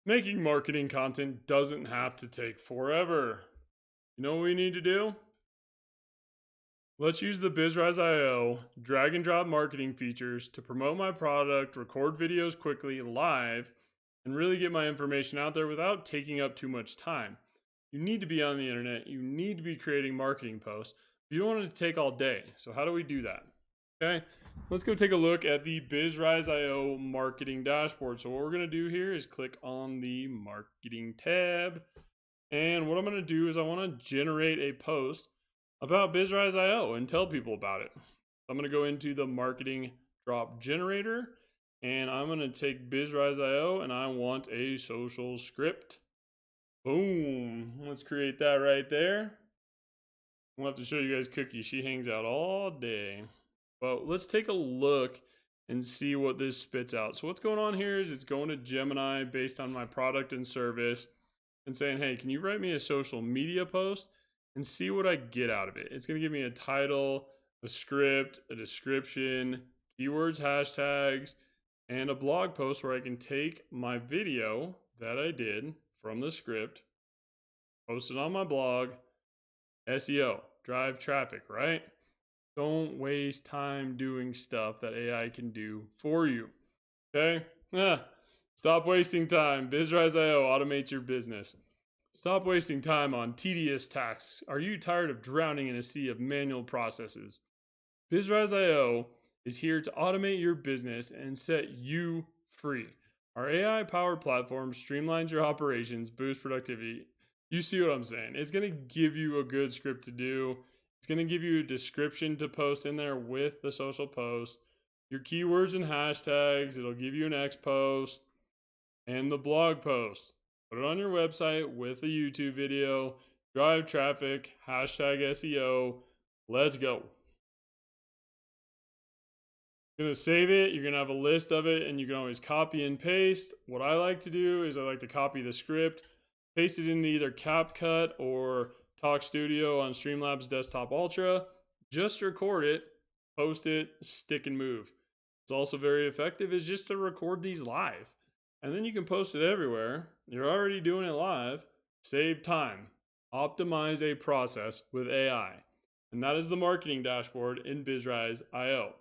Making marketing content doesn't have to take forever. You know what we need to do? Let's use the BizRise.io drag and drop marketing features to promote my product, record videos quickly, live, and really get my information out there without taking up too much time. You need to be on the internet. You need to be creating marketing posts. But you don't want it to take all day. So how do we do that? Okay, let's go take a look at the BizRise.io marketing dashboard. So what we're going to do here is click on the marketing tab. And what I'm going to do is I want to generate a post about BizRise.io and tell people about it. I'm going to go into the marketing drop generator and I'm going to take BizRise.io and I want a social script. Boom. Let's create that right there. We'll have to show you guys Cookie. She hangs out all day. But let's take a look and see what this spits out. So what's going on here is it's going to Gemini based on my product and service and saying, hey, can you write me a social media post and see what I get out of it? It's going to give me a title, a script, a description, keywords, hashtags, and a blog post where I can take my video that I did from the script, post it on my blog, SEO, drive traffic, right? Don't waste time doing stuff that AI can do for you. Okay? Stop wasting time. BizRise.io automates your business. Stop wasting time on tedious tasks. Are you tired of drowning in a sea of manual processes? BizRise.io is here to automate your business and set you free. Our AI-powered platform streamlines your operations, boosts productivity. You see what I'm saying? It's going to give you a good script to do. It's going to give you a description to post in there with the social post, your keywords and hashtags. It'll give you an X post and the blog post. Put it on your website with a YouTube video, drive traffic, hashtag SEO. Let's go. You're going to save it. You're going to have a list of it and you can always copy and paste. What I like to do is I like to copy the script, paste it into either CapCut or Talk Studio on Streamlabs Desktop Ultra. Just record it, post it, stick and move. It's also very effective is just to record these live. And then you can post it everywhere. You're already doing it live. Save time. Optimize a process with AI. And that is the marketing dashboard in BizRise.io.